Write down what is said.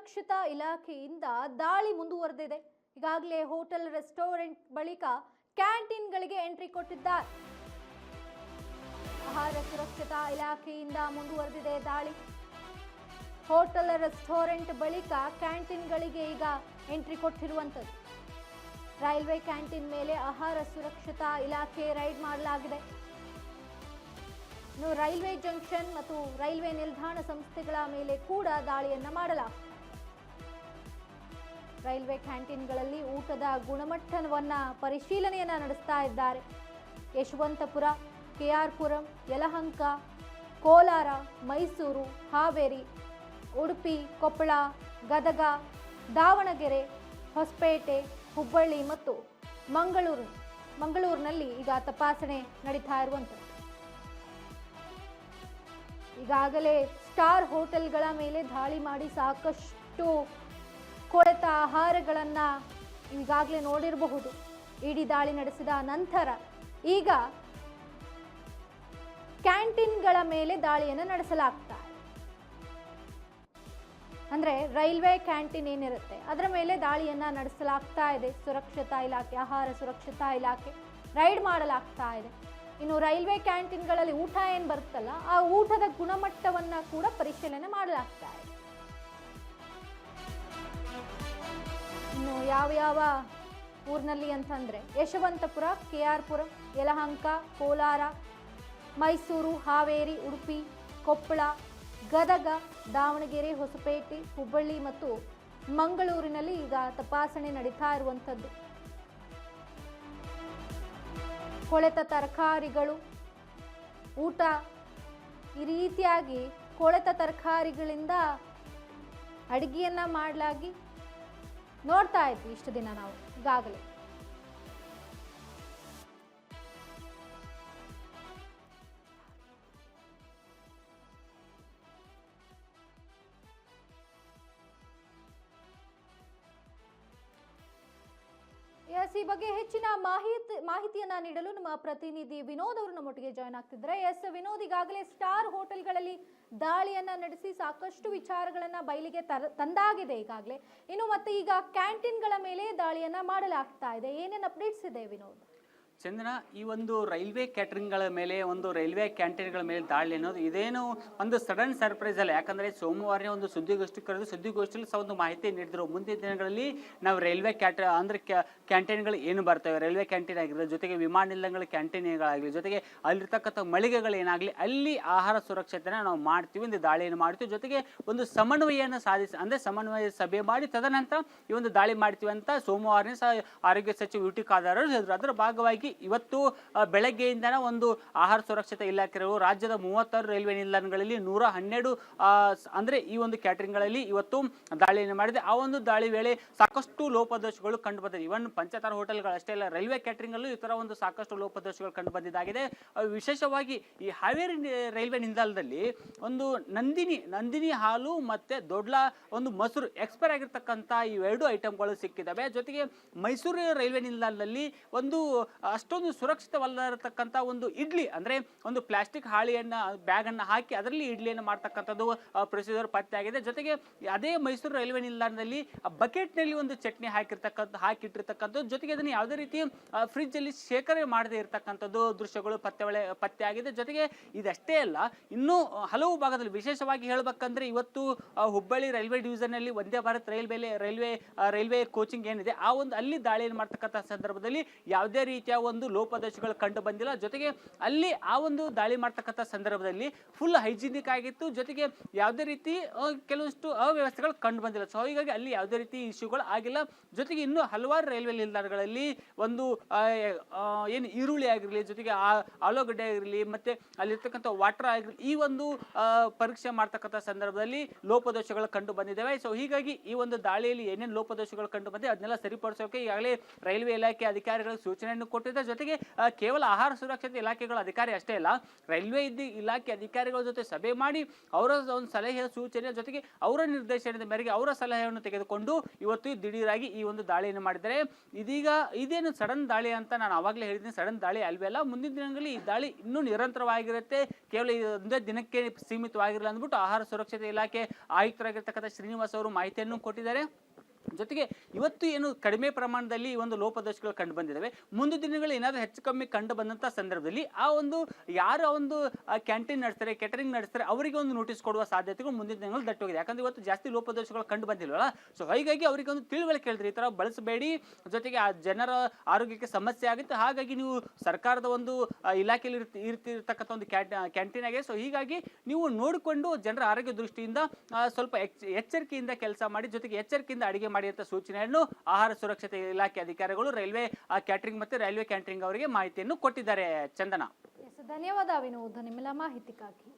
ಸುರಕ್ಷತಾ ಇಲಾಖೆಯಿಂದ ದಾಳಿ ಮುಂದುವರೆದಿದೆ. ಈಗಾಗಲೇ ಹೋಟೆಲ್ ರೆಸ್ಟೋರೆಂಟ್ ಬಳಿಕ ಕ್ಯಾಂಟೀನ್ಗಳಿಗೆ ಎಂಟ್ರಿ ಕೊಟ್ಟಿದ್ದಾರೆ. ಆಹಾರ ಸುರಕ್ಷತಾ ಇಲಾಖೆಯಿಂದ ಮುಂದುವರೆದಿದೆ ದಾಳಿ. ಹೋಟೆಲ್ ರೆಸ್ಟೋರೆಂಟ್ ಬಳಿಕ ಕ್ಯಾಂಟೀನ್ಗಳಿಗೆ ಈಗ ಎಂಟ್ರಿ ಕೊಟ್ಟಿರುವಂಥದ್ದು. ರೈಲ್ವೆ ಕ್ಯಾಂಟೀನ್ ಮೇಲೆ ಆಹಾರ ಸುರಕ್ಷತಾ ಇಲಾಖೆ ರೈಡ್ ಮಾಡಲಾಗಿದೆ. ಇನ್ನು ರೈಲ್ವೆ ಜಂಕ್ಷನ್ ಮತ್ತು ರೈಲ್ವೆ ನಿಲ್ದಾಣ ಸಂಸ್ಥೆಗಳ ಮೇಲೆ ಕೂಡ ದಾಳಿಯನ್ನ ಮಾಡಲಾಗಿದೆ. ರೈಲ್ವೆ ಕ್ಯಾಂಟೀನ್ಗಳಲ್ಲಿ ಊಟದ ಗುಣಮಟ್ಟವನ್ನ ಪರಿಶೀಲನೆಯನ್ನ ನಡೆಸ್ತಾ ಇದ್ದಾರೆ. ಯಶವಂತಪುರ, ಕೆಆರ್ ಪುರಂ, ಯಲಹಂಕ, ಕೋಲಾರ, ಮೈಸೂರು, ಹಾವೇರಿ, ಉಡುಪಿ, ಕೊಪ್ಪಳ, ಗದಗ, ದಾವಣಗೆರೆ, ಹೊಸಪೇಟೆ, ಹುಬ್ಬಳ್ಳಿ ಮತ್ತು ಮಂಗಳೂರಿನಲ್ಲಿ ಈಗ ತಪಾಸಣೆ ನಡೀತಾ ಇರುವಂಥದ್ದು. ಈಗಾಗಲೇ ಸ್ಟಾರ್ ಹೋಟೆಲ್ಗಳ ಮೇಲೆ ದಾಳಿ ಮಾಡಿ ಸಾಕಷ್ಟು ಕೊಳೆತ ಆಹಾರಗಳನ್ನ ಈಗಾಗಲೇ ನೋಡಿರಬಹುದು. ಇಡಿ ದಾಳಿ ನಡೆಸಿದ ನಂತರ ಈಗ ಕ್ಯಾಂಟೀನ್ಗಳ ಮೇಲೆ ದಾಳಿಯನ್ನು ನಡೆಸಲಾಗ್ತಾ ಇದೆ. ಅಂದ್ರೆ ರೈಲ್ವೆ ಕ್ಯಾಂಟೀನ್ ಏನಿರುತ್ತೆ ಅದರ ಮೇಲೆ ದಾಳಿಯನ್ನ ನಡೆಸಲಾಗ್ತಾ ಇದೆ. ಸುರಕ್ಷತಾ ಇಲಾಖೆ, ಆಹಾರ ಸುರಕ್ಷತಾ ಇಲಾಖೆ ರೈಡ್ ಮಾಡಲಾಗ್ತಾ ಇದೆ. ಇನ್ನು ರೈಲ್ವೆ ಕ್ಯಾಂಟೀನ್ಗಳಲ್ಲಿ ಊಟ ಏನು ಬರುತ್ತಲ್ಲ ಆ ಊಟದ ಗುಣಮಟ್ಟವನ್ನ ಕೂಡ ಪರಿಶೀಲನೆ ಮಾಡಲಾಗ್ತಾ ಇದೆ. ಇನ್ನು ಯಾವ ಊರಿನಲ್ಲಿ ಅಂತಂದ್ರೆ ಯಶವಂತಪುರ, ಕೆಆರ್ ಪುರಂ, ಯಲಹಂಕ, ಕೋಲಾರ, ಮೈಸೂರು, ಹಾವೇರಿ, ಉಡುಪಿ, ಕೊಪ್ಪಳ, ಗದಗ, ದಾವಣಗೆರೆ, ಹೊಸಪೇಟೆ, ಹುಬ್ಬಳ್ಳಿ ಮತ್ತು ಮಂಗಳೂರಿನಲ್ಲಿ ಈಗ ತಪಾಸಣೆ ನಡೀತಾ ಇರುವಂಥದ್ದು. ಕೊಳೆತ ತರಕಾರಿಗಳು, ಊಟ, ಈ ರೀತಿಯಾಗಿ ಕೊಳೆತ ತರಕಾರಿಗಳಿಂದ ಅಡುಗೆಯನ್ನ ಮಾಡಲಾಗಿ ನೋಡ್ತಾ ಇದ್ವಿ ಇಷ್ಟು ದಿನ ನಾವು ಈಗಾಗಲೇ. ಈ ಬಗ್ಗೆ ಹೆಚ್ಚಿನ ಮಾಹಿತಿಯನ್ನ ನೀಡಲು ನಮ್ಮ ಪ್ರತಿನಿಧಿ ವಿನೋದ್ ಅವರು ನಮ್ಮೊಟ್ಟಿಗೆ ಜಾಯ್ನ್ ಆಗ್ತಿದ್ದಾರೆ. ವಿನೋದ್, ಈಗಾಗಲೇ ಸ್ಟಾರ್ ಹೋಟೆಲ್ಗಳಲ್ಲಿ ದಾಳಿಯನ್ನ ನಡೆಸಿ ಸಾಕಷ್ಟು ವಿಚಾರಗಳನ್ನ ಬಯಲಿಗೆ ತಂದಾಗಿದೆ ಈಗಾಗಲೇ. ಇನ್ನು ಮತ್ತೆ ಈಗ ಕ್ಯಾಂಟೀನ್ಗಳ ಮೇಲೆ ದಾಳಿಯನ್ನ ಮಾಡಲಾಗ್ತಾ ಇದೆ. ಏನೇನು ಅಪ್ಡೇಟ್ಸ್ ಇದೆ ವಿನೋದ್? ಚಂದನ, ಈ ಒಂದು ರೈಲ್ವೆ ಕ್ಯಾಟರಿಂಗ್ಗಳ ಮೇಲೆ, ಒಂದು ರೈಲ್ವೆ ಕ್ಯಾಂಟೀನ್ಗಳ ಮೇಲೆ ದಾಳಿ ಅನ್ನೋದು ಇದೇನು ಒಂದು ಸಡನ್ ಸರ್ಪ್ರೈಸ್ ಅಲ್ಲ. ಯಾಕಂದರೆ ಸೋಮವಾರನೇ ಒಂದು ಸುದ್ದಿಗೋಷ್ಠಿ ಕರೆದು ಸುದ್ದಿಗೋಷ್ಠಿಯಲ್ಲಿ ಸಹ ಒಂದು ಮಾಹಿತಿ ನೀಡಿದ್ರು. ಮುಂದಿನ ದಿನಗಳಲ್ಲಿ ನಾವು ರೈಲ್ವೆ ಕ್ಯಾಂಟೀನ್ಗಳು ಏನು ಬರ್ತವೆ, ರೈಲ್ವೆ ಕ್ಯಾಂಟೀನ್ ಆಗಿರಲಿ, ಜೊತೆಗೆ ವಿಮಾನ ನಿಲ್ದಾಣಗಳ ಕ್ಯಾಂಟೀನ್ಗಳಾಗಲಿ, ಜೊತೆಗೆ ಅಲ್ಲಿರ್ತಕ್ಕಂಥ ಮಳಿಗೆಗಳೇನಾಗಲಿ ಅಲ್ಲಿ ಆಹಾರ ಸುರಕ್ಷತೆನ ನಾವು ಮಾಡ್ತೀವಿ, ಒಂದು ದಾಳಿಯನ್ನು ಮಾಡ್ತೀವಿ, ಜೊತೆಗೆ ಒಂದು ಸಮನ್ವಯನ ಸಾಧಿಸಿ, ಅಂದರೆ ಸಮನ್ವಯ ಸಭೆ ಮಾಡಿ ತದನಂತರ ಈ ಒಂದು ದಾಳಿ ಮಾಡ್ತೀವಿ ಅಂತ ಸೋಮವಾರನೇ ಸಹ ಆರೋಗ್ಯ ಸಚಿವ ಯು ಟಿ ಖಾದರ್ ಅವರು ಹೇಳಿದ್ರು. ಅದರ ಭಾಗವಾಗಿ ಇವತ್ತು ಬೆಳಗ್ಗೆಯಿಂದ ಒಂದು ಆಹಾರ ಸುರಕ್ಷತಾ ಇಲಾಖೆ ರಾಜ್ಯದ 36 ರೈಲ್ವೆ ನಿಲ್ದಾಣಗಳಲ್ಲಿ 112 ಅಂದ್ರೆ ಈ ಒಂದು ಕ್ಯಾಟರಿಂಗ್ಗಳಲ್ಲಿ ಇವತ್ತು ದಾಳಿಯನ್ನು ಮಾಡಿದೆ. ಆ ಒಂದು ದಾಳಿ ವೇಳೆ ಸಾಕಷ್ಟು ಲೋಪದೋಷಗಳು ಕಂಡು ಬಂದಿದೆ. ಇವನ್ ಪಂಚತಾರ ಹೋಟೆಲ್ಗಳು ಅಷ್ಟೇ ಅಲ್ಲ, ರೈಲ್ವೆ ಕ್ಯಾಟರಿಂಗ್ ಅಲ್ಲೂ ಈ ತರ ಒಂದು ಸಾಕಷ್ಟು ಲೋಪದೋಷಗಳು ಕಂಡು ಬಂದಿದ್ದಾಗಿದೆ. ವಿಶೇಷವಾಗಿ ಈ ಹಾವೇರಿ ರೈಲ್ವೆ ನಿಲ್ದಾಣದಲ್ಲಿ ಒಂದು ನಂದಿನಿ ಹಾಲು ಮತ್ತೆ ದೊಡ್ಡ ಒಂದು ಮೊಸರು ಎಕ್ಸ್ಪೈರ್ ಆಗಿರ್ತಕ್ಕಂಥ ಇವೆರಡು ಐಟಮ್ಗಳು ಸಿಕ್ಕಿದ್ದಾವೆ. ಜೊತೆಗೆ ಮೈಸೂರು ರೈಲ್ವೆ ನಿಲ್ದಾಣದಲ್ಲಿ ಒಂದು ಅಷ್ಟೊಂದು ಸುರಕ್ಷಿತವಲ್ಲರತಕ್ಕಂಥ ಒಂದು ಇಡ್ಲಿ, ಅಂದ್ರೆ ಒಂದು ಪ್ಲಾಸ್ಟಿಕ್ ಹಾಳಿಯನ್ನ ಬ್ಯಾಗ್ ಅನ್ನ ಹಾಕಿ ಅದರಲ್ಲಿ ಇಡ್ಲಿಯನ್ನು ಮಾಡ್ತಕ್ಕಂಥದ್ದು ಪ್ರೊಸೀಜರ್ ಪತ್ತೆ ಆಗಿದೆ. ಜೊತೆಗೆ ಅದೇ ಮೈಸೂರು ರೈಲ್ವೆ ನಿಲ್ದಾಣದಲ್ಲಿ ಬಕೆಟ್ ನಲ್ಲಿ ಒಂದು ಚಟ್ನಿ ಹಾಕಿಟ್ಟಿರ್ತಕ್ಕಂಥದ್ದು, ಜೊತೆಗೆ ಅದನ್ನು ಯಾವುದೇ ರೀತಿ ಫ್ರಿಜ್ ಅಲ್ಲಿ ಶೇಖರಣೆ ಮಾಡದೇ ಇರತಕ್ಕಂಥದ್ದು ದೃಶ್ಯಗಳು ಪತ್ತೆ ಆಗಿದೆ. ಜೊತೆಗೆ ಇದಷ್ಟೇ ಅಲ್ಲ, ಇನ್ನೂ ಹಲವು ಭಾಗದಲ್ಲಿ ವಿಶೇಷವಾಗಿ ಹೇಳ್ಬೇಕಂದ್ರೆ ಇವತ್ತು ಹುಬ್ಬಳ್ಳಿ ರೈಲ್ವೆ ಡಿವಿಷನ್ ನಲ್ಲಿ ವಂದೇ ಭಾರತ್ ರೈಲ್ವೆ ಕೋಚಿಂಗ್ ಏನಿದೆ ಆ ಒಂದು ಅಲ್ಲಿ ದಾಳಿಯನ್ನು ಮಾಡ್ತಕ್ಕಂಥ ಸಂದರ್ಭದಲ್ಲಿ ಯಾವುದೇ ರೀತಿಯ ಒಂದು ಲೋಪದೋಷಗಳು ಕಂಡು ಬಂದಿಲ್ಲ. ಜೊತೆಗೆ ಅಲ್ಲಿ ಆ ಒಂದು ದಾಳಿ ಮಾಡ್ತಕ್ಕಂಥ ಸಂದರ್ಭದಲ್ಲಿ ಫುಲ್ ಹೈಜಿನಿಕ್ ಆಗಿತ್ತು. ಜೊತೆಗೆ ಯಾವುದೇ ರೀತಿ ಕೆಲವಷ್ಟು ಅವ್ಯವಸ್ಥೆಗಳು ಕಂಡು ಬಂದಿಲ್ಲ. ಸೊ ಹೀಗಾಗಿ ಅಲ್ಲಿ ಯಾವುದೇ ರೀತಿ ಇಶ್ಯೂಗಳು ಆಗಿಲ್ಲ. ಜೊತೆಗೆ ಇನ್ನು ಹಲವಾರು ರೈಲ್ವೆ ನಿಲ್ದಾಣಗಳಲ್ಲಿ ಒಂದು ಏನು ಈರುಳ್ಳಿ ಆಗಿರಲಿ, ಜೊತೆಗೆ ಆಲೂಗಡ್ಡೆ ಆಗಿರಲಿ, ಮತ್ತೆ ಅಲ್ಲಿರ್ತಕ್ಕಂಥ ವಾಟರ್ ಆಗಿರಲಿ, ಈ ಒಂದು ಪರೀಕ್ಷೆ ಮಾಡ್ತಕ್ಕಂಥ ಸಂದರ್ಭದಲ್ಲಿ ಲೋಪದೋಷಗಳು ಕಂಡು ಬಂದಿದ್ದಾವೆ. ಸೊ ಹೀಗಾಗಿ ಈ ಒಂದು ದಾಳಿಯಲ್ಲಿ ಏನೇನು ಲೋಪದೋಷಗಳು ಕಂಡು ಬಂದಿದೆ ಅದನ್ನೆಲ್ಲ ಸರಿಪಡಿಸೋಕೆ ಈಗಾಗಲೇ ರೈಲ್ವೆ ಇಲಾಖೆ ಅಧಿಕಾರಿಗಳು ಸೂಚನೆಯನ್ನು ಕೊಟ್ಟಿದ್ದಾರೆ. ಇದರ ಜೊತೆಗೆ ಕೇವಲ ಆಹಾರ ಸುರಕ್ಷತೆ ಇಲಾಖೆಗಳ ಅಧಿಕಾರಿ ಅಷ್ಟೇ ಅಲ್ಲ, ರೈಲ್ವೆ ಇಲಾಖೆ ಅಧಿಕಾರಿಗಳ ಜೊತೆ ಸಭೆ ಮಾಡಿ ಅವರ ಒಂದು ಸಲಹೆ ಸೂಚನೆ ಜೊತೆಗೆ ಅವರ ನಿರ್ದೇಶನದ ಮೇರೆಗೆ ಅವರ ಸಲಹೆಯನ್ನು ತೆಗೆದುಕೊಂಡು ಇವತ್ತು ದಿಢೀರಾಗಿ ಈ ಒಂದು ದಾಳಿಯನ್ನು ಮಾಡಿದ್ದಾರೆ. ಇದೀಗ ಇದೇನು ಸಡನ್ ದಾಳಿ ಅಂತ ನಾನು ಆವಾಗಲೇ ಹೇಳಿದ್ದೀನಿ, ಸಡನ್ ದಾಳಿ ಅಲ್ವೇ ಅಲ್ಲ. ಮುಂದಿನ ದಿನಗಳಲ್ಲಿ ಈ ದಾಳಿ ಇನ್ನೂ ನಿರಂತರವಾಗಿರುತ್ತೆ, ಕೇವಲ ಒಂದೇ ದಿನಕ್ಕೆ ಸೀಮಿತವಾಗಿರಲ್ಲ ಅಂದ್ಬಿಟ್ಟು ಆಹಾರ ಸುರಕ್ಷತೆ ಇಲಾಖೆ ಆಯುಕ್ತರಾಗಿರ್ತಕ್ಕಂಥ ಶ್ರೀನಿವಾಸ್ ಅವರು ಮಾಹಿತಿಯನ್ನು ಕೊಟ್ಟಿದ್ದಾರೆ. ಜೊತೆಗೆ ಇವತ್ತು ಏನು ಕಡಿಮೆ ಪ್ರಮಾಣದಲ್ಲಿ ಈ ಒಂದು ಲೋಪದೋಷಗಳು ಕಂಡು ಬಂದಿದ್ದಾವೆ, ಮುಂದಿನ ದಿನಗಳು ಏನಾದರೂ ಹೆಚ್ಚು ಕಮ್ಮಿ ಕಂಡು ಬಂದಂಥ ಸಂದರ್ಭದಲ್ಲಿ ಆ ಒಂದು ಯಾರು ಒಂದು ಕ್ಯಾಂಟೀನ್ ನಡೆಸ್ತಾರೆ, ಕೆಟರಿಂಗ್ ನಡೆಸ್ತಾರೆ ಅವರಿಗೆ ಒಂದು ನೋಟಿಸ್ ಕೊಡುವ ಸಾಧ್ಯತೆಗಳು ಮುಂದಿನ ದಿನಗಳು ದಟ್ಟೋಗಿದೆ. ಯಾಕಂದ್ರೆ ಇವತ್ತು ಜಾಸ್ತಿ ಲೋಪದೋಷಗಳು ಕಂಡು ಬಂದಿಲ್ವಲ್ಲ, ಸೊ ಹೀಗಾಗಿ ಅವರಿಗೆ ಒಂದು ತಿಳುವಳಿಕೆ ಹೇಳಿದ್ರಿ, ಈ ಥರ ಬಳಸಬೇಡಿ, ಜೊತೆಗೆ ಆ ಜನರ ಆರೋಗ್ಯಕ್ಕೆ ಸಮಸ್ಯೆ ಆಗುತ್ತೆ, ಹಾಗಾಗಿ ನೀವು ಸರ್ಕಾರದ ಒಂದು ಇಲಾಖೆಯಲ್ಲಿ ಇರ್ತಿರ್ತಕ್ಕಂಥ ಒಂದು ಕ್ಯಾಂಟೀನ್ ಆಗಿದೆ, ಸೊ ಹೀಗಾಗಿ ನೀವು ನೋಡಿಕೊಂಡು ಜನರ ಆರೋಗ್ಯ ದೃಷ್ಟಿಯಿಂದ ಸ್ವಲ್ಪ ಎಚ್ಚರಿಕೆಯಿಂದ ಕೆಲಸ ಮಾಡಿ, ಜೊತೆಗೆ ಎಚ್ಚರಿಕೆಯಿಂದ ಅಡಿಗೆ ಮಾಡಿ ಅಂತ ಸೂಚನೆಯನ್ನು ಆಹಾರ ಸುರಕ್ಷತೆ ಇಲಾಖೆ ಅಧಿಕಾರಿಗಳು ರೈಲ್ವೆ ಕ್ಯಾಟರಿಂಗ್ ಮತ್ತು ರೈಲ್ವೆ ಕ್ಯಾಂಟರಿಂಗ್ ಅವರಿಗೆ ಮಾಹಿತಿಯನ್ನು ಕೊಟ್ಟಿದ್ದಾರೆ. ಚಂದನ, ಧನ್ಯವಾದ ವಿನೋದ್ ನಿಮ್ಮೆಲ್ಲ ಮಾಹಿತಿಗಾಗಿ.